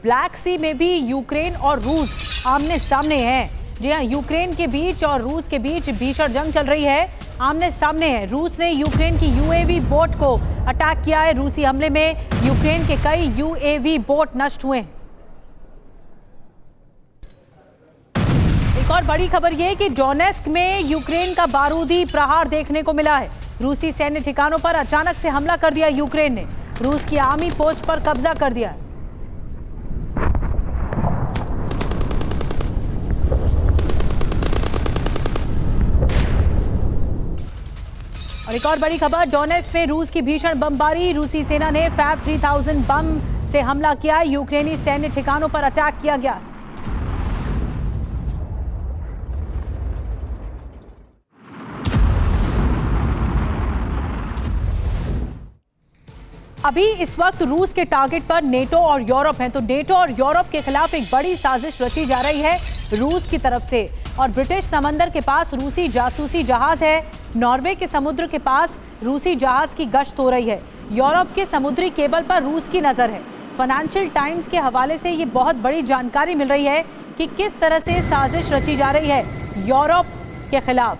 Black सी में भी Ukraine और रूस आमने सामने हैं। जी हाँ, यूक्रेन के बीच और रूस के बीच भीषण जंग चल रही है, आमने सामने है। रूस ने यूक्रेन की यूएवी बोट को अटैक किया है। रूसी हमले में यूक्रेन के कई यूएवी बोट नष्ट हुए। एक और बड़ी खबर यह कि डोनेस्क में यूक्रेन का बारूदी प्रहार देखने को मिला है। रूसी सैन्य ठिकानों पर अचानक से हमला कर दिया यूक्रेन ने। रूस की आर्मी पोस्ट पर कब्जा कर दिया। और एक और बड़ी खबर, डोनेस्क में रूस की भीषण बमबारी। रूसी सेना ने फैब 3000 बम से हमला किया। यूक्रेनी सैन्य ठिकानों पर अटैक किया गया। अभी इस वक्त रूस के टारगेट पर नेटो और यूरोप हैं, तो नेटो और यूरोप के खिलाफ एक बड़ी साजिश रची जा रही है रूस की तरफ से। और ब्रिटिश समंदर के पास रूसी जासूसी जहाज है। नॉर्वे के समुद्र के पास रूसी जहाज की गश्त हो रही है। यूरोप के समुद्री केबल पर रूस की नजर है। फाइनेंशियल टाइम्स के हवाले से ये बहुत बड़ी जानकारी मिल रही है कि किस तरह से साजिश रची जा रही है यूरोप के खिलाफ।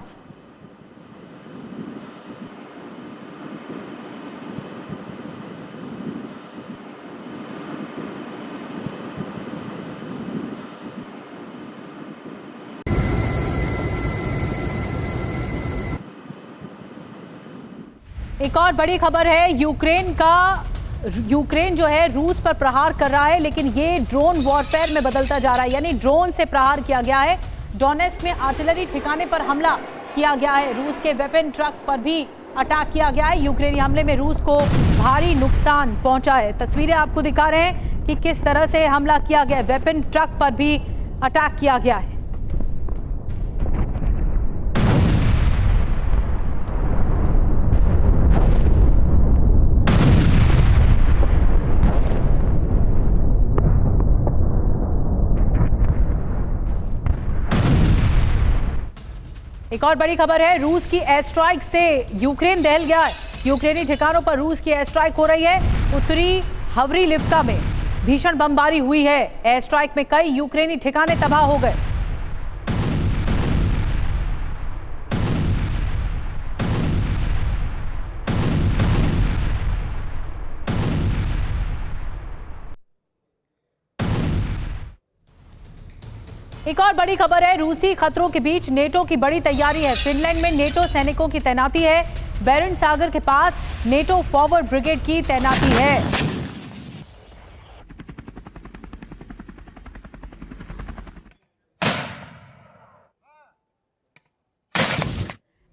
एक और बड़ी खबर है, यूक्रेन जो है रूस पर प्रहार कर रहा है, लेकिन ये ड्रोन वॉरफेयर में बदलता जा रहा है, यानी ड्रोन से प्रहार किया गया है। डोनेस्क में आर्टिलरी ठिकाने पर हमला किया गया है। रूस के वेपन ट्रक पर भी अटैक किया गया है। यूक्रेनी हमले में रूस को भारी नुकसान पहुंचा है। तस्वीरें आपको दिखा रहे हैं कि किस तरह से हमला किया गया है। वेपन ट्रक पर भी अटैक किया गया है। एक और बड़ी खबर है, रूस की एयर स्ट्राइक से यूक्रेन दहल गया है। यूक्रेनी ठिकानों पर रूस की एयर स्ट्राइक हो रही है। उत्तरी हवरीलिव्का में भीषण बमबारी हुई है। एयर स्ट्राइक में कई यूक्रेनी ठिकाने तबाह हो गए। एक और बड़ी खबर है, रूसी खतरों के बीच नेटो की बड़ी तैयारी है। फिनलैंड में नेटो सैनिकों की तैनाती है। बेरेंट सागर के पास नेटो फॉरवर्ड ब्रिगेड की तैनाती है।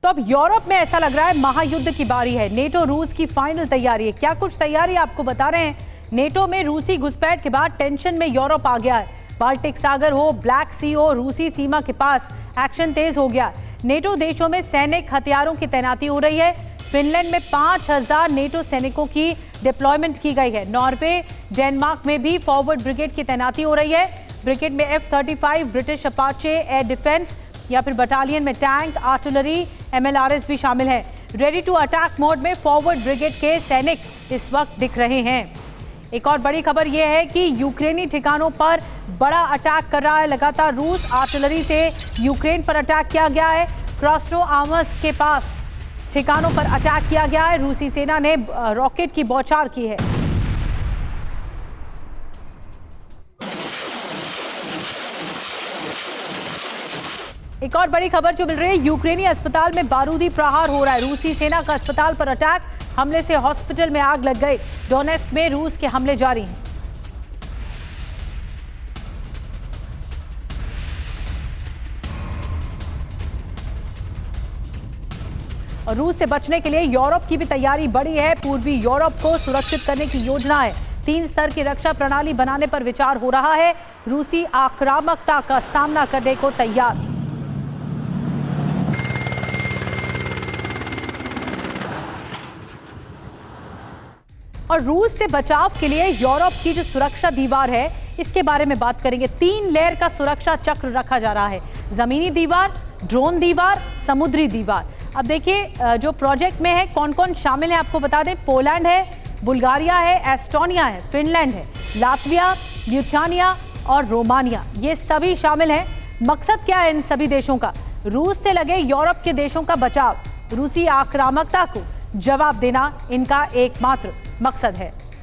तो अब यूरोप में ऐसा लग रहा है महायुद्ध की बारी है। नेटो रूस की फाइनल तैयारी है। क्या कुछ तैयारी आपको बता रहे हैं। नेटो में रूसी घुसपैठ के बाद टेंशन में यूरोप आ गया है। बाल्टिक सागर हो, ब्लैक सी हो, रूसी सीमा के पास एक्शन तेज हो गया। नेटो देशों में सैनिक हथियारों की तैनाती हो रही है। फिनलैंड में 5000 नेटो सैनिकों की डिप्लॉयमेंट की गई है। नॉर्वे, डेनमार्क में भी फॉरवर्ड ब्रिगेड की तैनाती हो रही है। ब्रिगेड में F-35 British Apache air defence या फिर बटालियन में टैंक, आर्टिलरी, MLRS भी शामिल है। रेडी टू अटैक मोड में फॉरवर्ड ब्रिगेड के सैनिक इस वक्त दिख रहे हैं। एक और बड़ी खबर यह है कि यूक्रेनी ठिकानों पर बड़ा अटैक कर रहा है लगातार रूस। आर्टिलरी से यूक्रेन पर अटैक किया गया है। क्रास्नो आर्मर्स के पास ठिकानों पर अटैक किया गया है। रूसी सेना ने रॉकेट की बौछार की है। एक और बड़ी खबर जो मिल रही है, यूक्रेनी अस्पताल में बारूदी प्रहार हो रहा है। रूसी सेना का अस्पताल पर अटैक, हमले से हॉस्पिटल में आग लग गई। डोनेस्क में रूस के हमले जारी हैं। और रूस से बचने के लिए यूरोप की भी तैयारी बढ़ी है। पूर्वी यूरोप को सुरक्षित करने की योजना है। 3 स्तर की रक्षा प्रणाली बनाने पर विचार हो रहा है। रूसी आक्रामकता का सामना करने को तैयार। और रूस से बचाव के लिए यूरोप की जो सुरक्षा दीवार है, इसके बारे में बात करेंगे। 3 लेयर का सुरक्षा चक्र रखा जा रहा है। जमीनी दीवार, ड्रोन दीवार, समुद्री दीवार। अब देखिए जो प्रोजेक्ट में है कौन कौन शामिल है आपको बता दें। पोलैंड है, बुल्गारिया है, एस्टोनिया है, फिनलैंड है, लातविया, लिथुआनिया और रोमानिया, ये सभी शामिल हैं। मकसद क्या है इन सभी देशों का? रूस से लगे यूरोप के देशों का बचाव, रूसी आक्रामकता को जवाब देना इनका एकमात्र मकसद है।